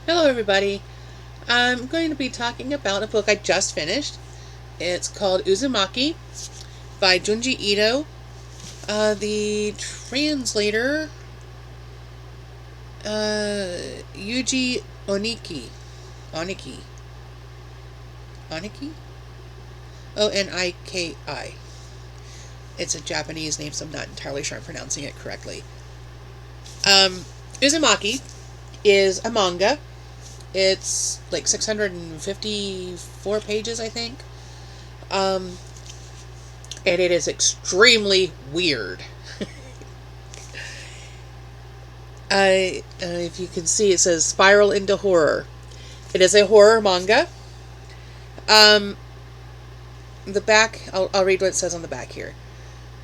Hello, everybody. I'm going to be talking about a book I just finished. It's called UZUMAKI by Junji Ito. The translator, Yuji Oniki. Oniki. Oniki? Oniki. It's a Japanese name, so I'm not entirely sure I'm pronouncing it correctly. UZUMAKI is a manga. It's like 654 pages, I think. Um, and it is extremely weird. If you can see, it says Spiral into Horror. It is a horror manga. Um, the back, I'll read what it says on the back here.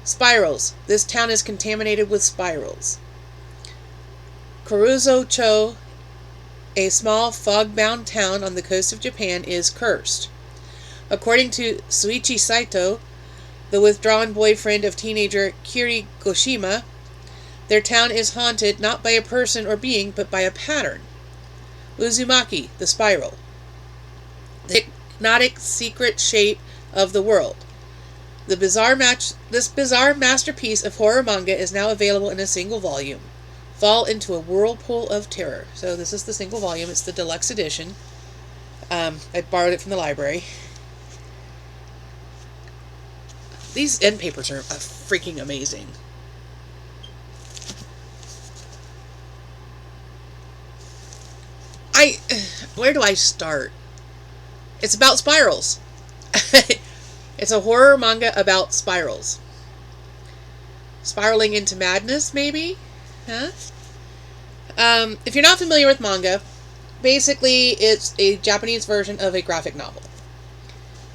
Spirals. This town is contaminated with spirals. Kuruzo-cho, a small fog-bound town on the coast of Japan, is cursed. According to Suichi Saito, the withdrawn boyfriend of teenager Kiri Goshima, their town is haunted not by a person or being, but by a pattern. Uzumaki, the spiral. The hypnotic secret shape of the world. This bizarre masterpiece of horror manga is now available in a single volume. Fall into a whirlpool of terror. So this is the single volume. It's the deluxe edition. I borrowed it from the library. These end papers are freaking amazing. Where do I start? It's about spirals. It's a horror manga about spirals. Spiraling into madness, maybe? Huh? If you're not familiar with manga, basically it's a Japanese version of a graphic novel.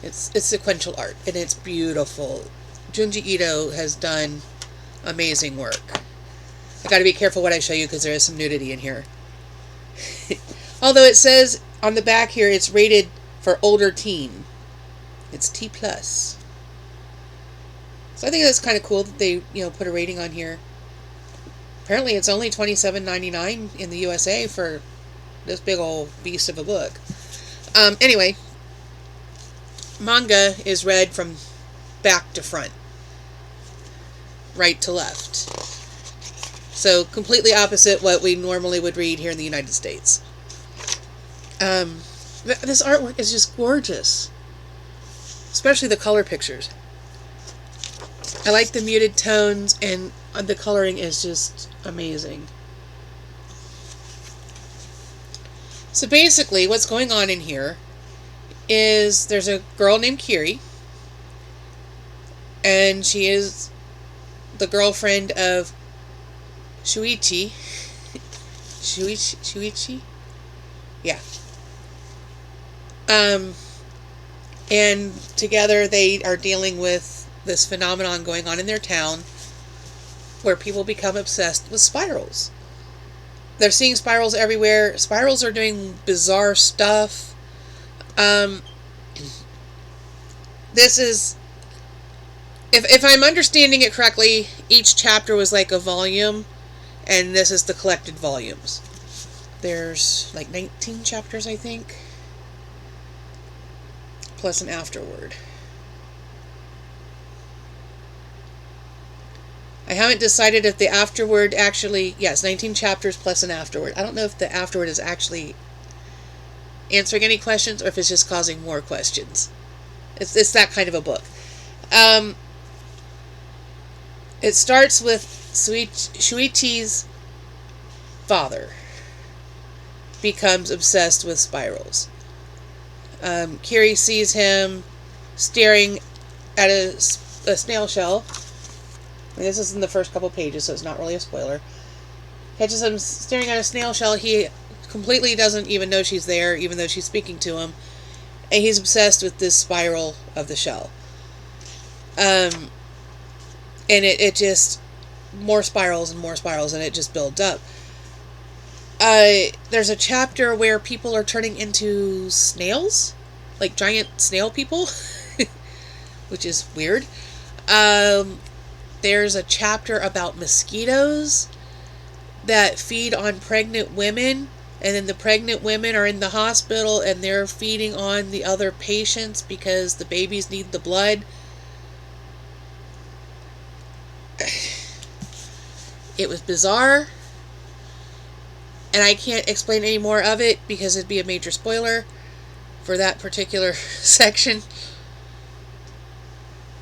It's sequential art, and it's beautiful. Junji Ito has done amazing work. I gotta be careful what I show you because there is some nudity in here. Although it says on the back here it's rated for older teen. It's T+. So I think that's kind of cool that they, put a rating on here. Apparently it's only $27.99 in the USA for this big old beast of a book. Anyway, manga is read from back to front, right to left. So completely opposite what we normally would read here in the United States. This artwork is just gorgeous, especially the color pictures. I like the muted tones, and the coloring is just amazing. So basically what's going on in here is there's a girl named Kiri, and she is the girlfriend of Shuichi. Shuichi? Yeah. And together they are dealing with this phenomenon going on in their town where people become obsessed with spirals. They're seeing spirals everywhere. Spirals are doing bizarre stuff. This is, if I'm understanding it correctly, each chapter was like a volume, and this is the collected volumes. There's like 19 chapters, I think, plus an afterword. I haven't decided if the afterword actually, yes, 19 chapters plus an afterword. I don't know if the afterword is actually answering any questions or if it's just causing more questions. It's that kind of a book. It starts with Shuichi's father becomes obsessed with spirals. Kiri sees him staring at a snail shell. I mean, this is in the first couple pages, so it's not really a spoiler. Catches him staring at a snail shell. He completely doesn't even know she's there, even though she's speaking to him. And he's obsessed with this spiral of the shell. And it just, more spirals and more spirals, and it just builds up. There's a chapter where people are turning into snails, like giant snail people, which is weird. There's a chapter about mosquitoes that feed on pregnant women And then the pregnant women are in the hospital and they're feeding on the other patients because the babies need the blood. It was bizarre. And I can't explain any more of it because it'd be a major spoiler for that particular section.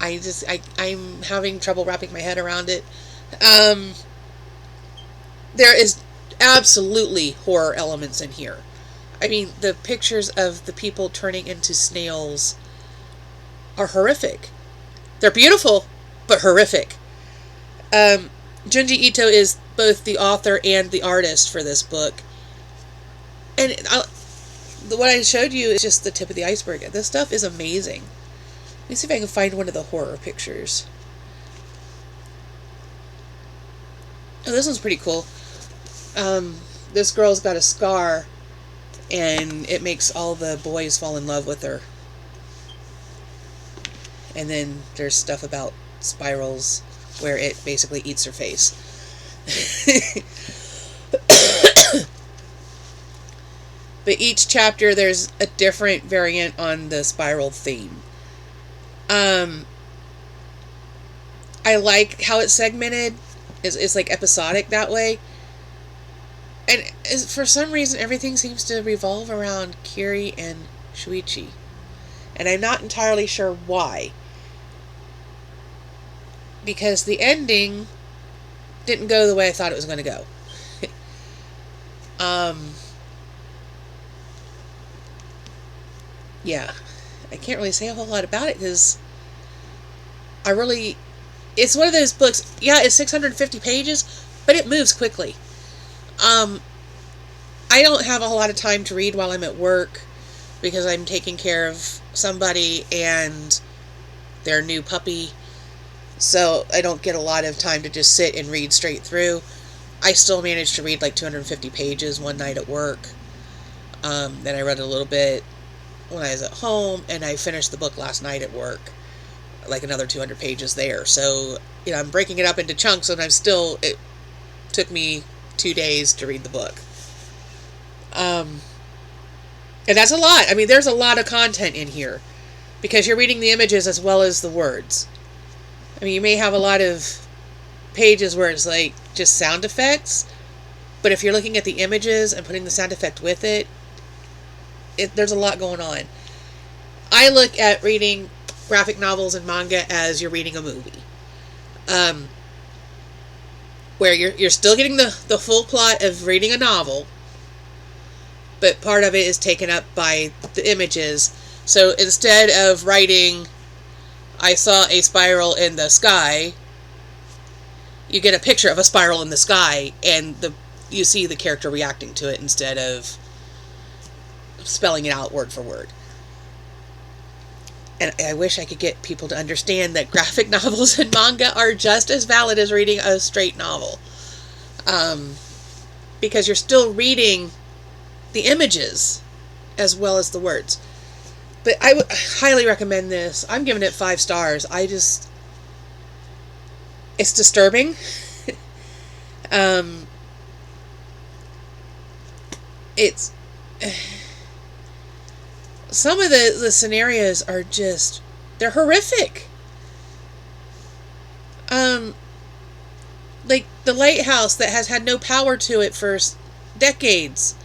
I'm having trouble wrapping my head around it. There is absolutely horror elements in here. I mean, the pictures of the people turning into snails are horrific. They're beautiful, but horrific. Junji Ito is both the author and the artist for this book. And what I showed you is just the tip of the iceberg. This stuff is amazing. Let me see if I can find one of the horror pictures. Oh, this one's pretty cool. This girl's got a scar, and it makes all the boys fall in love with her. And then there's stuff about spirals where it basically eats her face. But each chapter there's a different variant on the spiral theme. I like how it's segmented. It's like episodic that way. And for some reason everything seems to revolve around Kiri and Shuichi. And I'm not entirely sure why. Because the ending didn't go the way I thought it was going to go. Yeah. I can't really say a whole lot about it because it's one of those books, yeah, it's 650 pages, but it moves quickly. I don't have a whole lot of time to read while I'm at work because I'm taking care of somebody and their new puppy. So I don't get a lot of time to just sit and read straight through. I still managed to read like 250 pages one night at work. Then I read a little bit when I was at home, and I finished the book last night at work. Like another 200 pages there. So, I'm breaking it up into chunks, and it took me 2 days to read the book. And that's a lot. I mean, there's a lot of content in here because you're reading the images as well as the words. I mean, you may have a lot of pages where it's like just sound effects, but if you're looking at the images and putting the sound effect with it, there's a lot going on. I look at reading graphic novels and manga as you're reading a movie. Where you're still getting the full plot of reading a novel, but part of it is taken up by the images. So instead of writing, I saw a spiral in the sky, you get a picture of a spiral in the sky, and you see the character reacting to it instead of spelling it out word for word. And I wish I could get people to understand that graphic novels and manga are just as valid as reading a straight novel. Because you're still reading the images as well as the words. But I would highly recommend this. I'm giving it 5 stars. It's disturbing. It's... Some of the scenarios are just, they're horrific. Like the lighthouse that has had no power to it for decades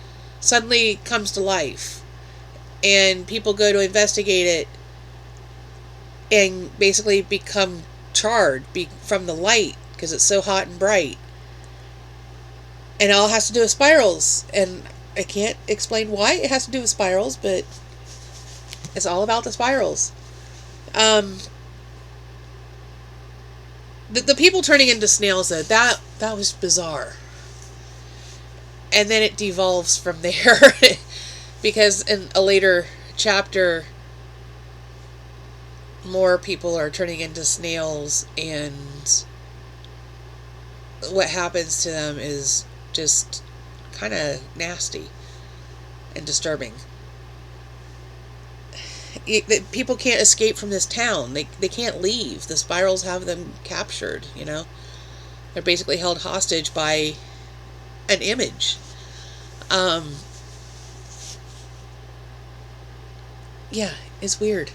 suddenly comes to life. And people go to investigate it and basically become charred from the light because it's so hot and bright. And it all has to do with spirals. And I can't explain why it has to do with spirals, but it's all about the spirals. The people turning into snails, though, that was bizarre. And then it devolves from there. Because in a later chapter, more people are turning into snails, and what happens to them is just kind of nasty and disturbing. People can't escape from this town. They can't leave. The spirals have them captured, They're basically held hostage by an image. Um, yeah, it's weird.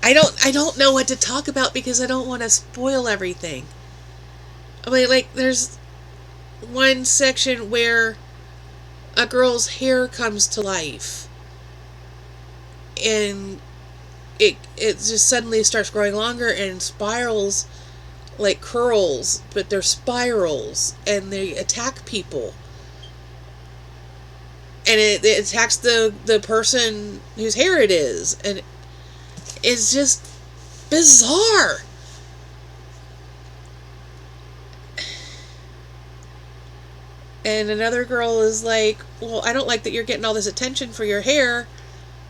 I don't know what to talk about because I don't want to spoil everything. I mean, like, there's one section where a girl's hair comes to life, and it just suddenly starts growing longer and spirals like curls, but they're spirals, and they attack people. And it attacks the person whose hair it is, and it's just bizarre. And another girl is like, well, I don't like that you're getting all this attention for your hair.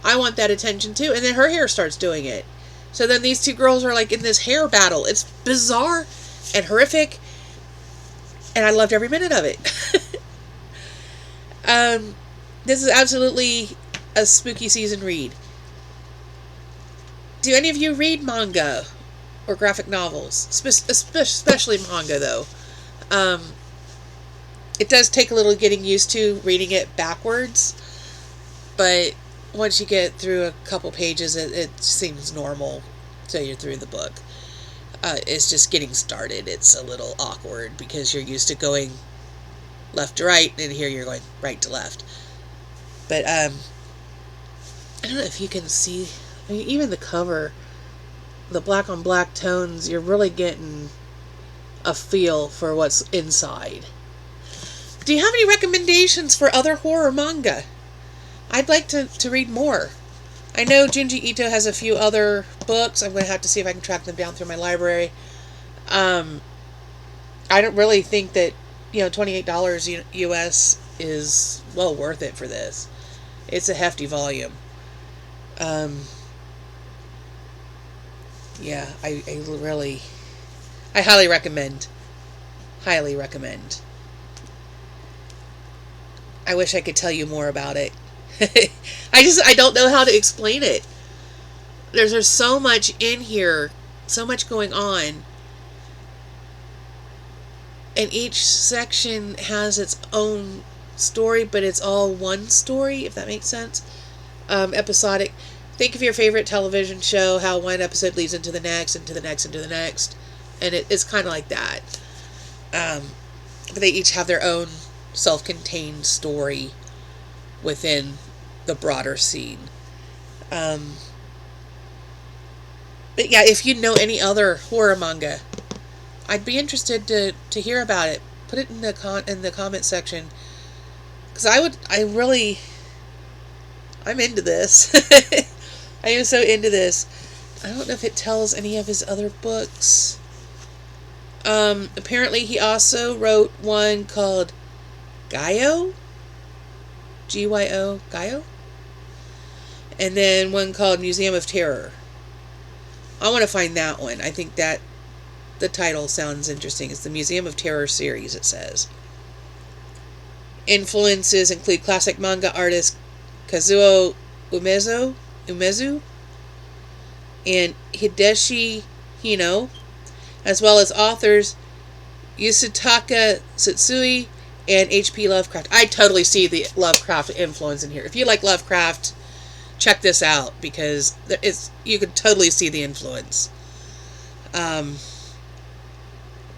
I want that attention too. And then her hair starts doing it. So then these two girls are like in this hair battle. It's bizarre and horrific. And I loved every minute of it. This is absolutely a spooky season read. Do any of you read manga or graphic novels? Especially manga, though. It does take a little getting used to reading it backwards, but once you get through a couple pages, it seems normal till you're through the book. It's just getting started. It's a little awkward because you're used to going left to right, and here you're going right to left. But I don't know if you can see, I mean, even the cover, the black on black tones, you're really getting a feel for what's inside. Do you have any recommendations for other horror manga? I'd like to read more. I know Junji Ito has a few other books. I'm going to have to see if I can track them down through my library. I don't really think that, $28 US is well worth it for this. It's a hefty volume. Yeah, I highly recommend. Highly recommend. I wish I could tell you more about it. I don't know how to explain it. There's so much in here, so much going on. And each section has its own story, but it's all one story, if that makes sense. Episodic. Think of your favorite television show, how one episode leads into the next, into the next, into the next. And it's kind of like that. But they each have their own self-contained story within the broader scene. But yeah, if you know any other horror manga, I'd be interested to hear about it. Put it in the comment section, because I'm into this. I am so into this. I don't know if it tells any of his other books. Apparently he also wrote one called Gaio? Gyo? Gaio? And then one called Museum of Terror. I want to find that one. I think that the title sounds interesting. It's the Museum of Terror series, it says. Influences include classic manga artist Kazuo Umezu and Hideshi Hino, as well as authors Yusutaka Tsutsui and H.P. Lovecraft. I totally see the Lovecraft influence in here. If you like Lovecraft, check this out, because you can totally see the influence. The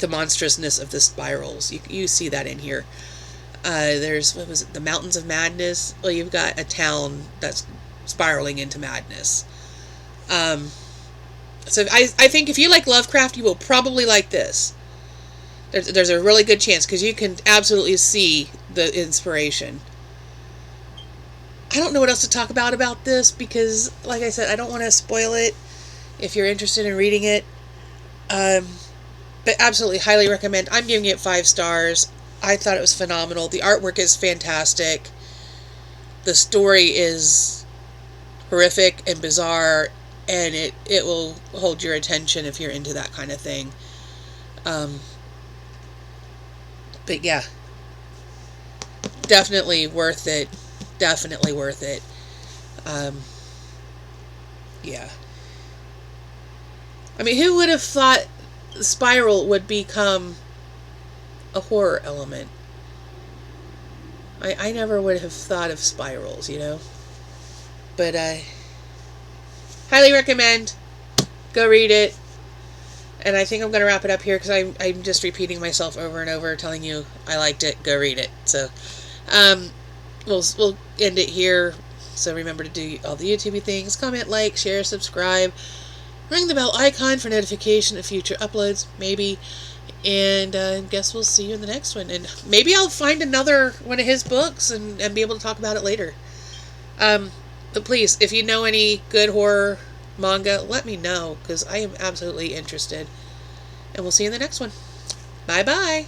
monstrousness of the spirals. You see that in here. There's, what was it, the Mountains of Madness? Well, you've got a town that's spiraling into madness. So I think if you like Lovecraft, you will probably like this. There's a really good chance, because you can absolutely see the inspiration. I don't know what else to talk about this, because, like I said, I don't want to spoil it if you're interested in reading it. But absolutely highly recommend. I'm giving it 5 stars. I thought it was phenomenal. The artwork is fantastic. The story is horrific and bizarre, and it will hold your attention if you're into that kind of thing. But yeah, definitely worth it. Definitely worth it. Yeah. I mean, who would have thought Spiral would become a horror element? I never would have thought of spirals, you know. But I highly recommend. Go read it. And I think I'm going to wrap it up here because I'm just repeating myself over and over, telling you I liked it. Go read it. So, we'll end it here. So remember to do all the YouTube things. Comment, like, share, subscribe. Ring the bell icon for notification of future uploads, maybe. And I guess we'll see you in the next one. And maybe I'll find another one of his books and be able to talk about it later. But please, if you know any good horror manga, let me know, because I am absolutely interested. And we'll see you in the next one. Bye-bye.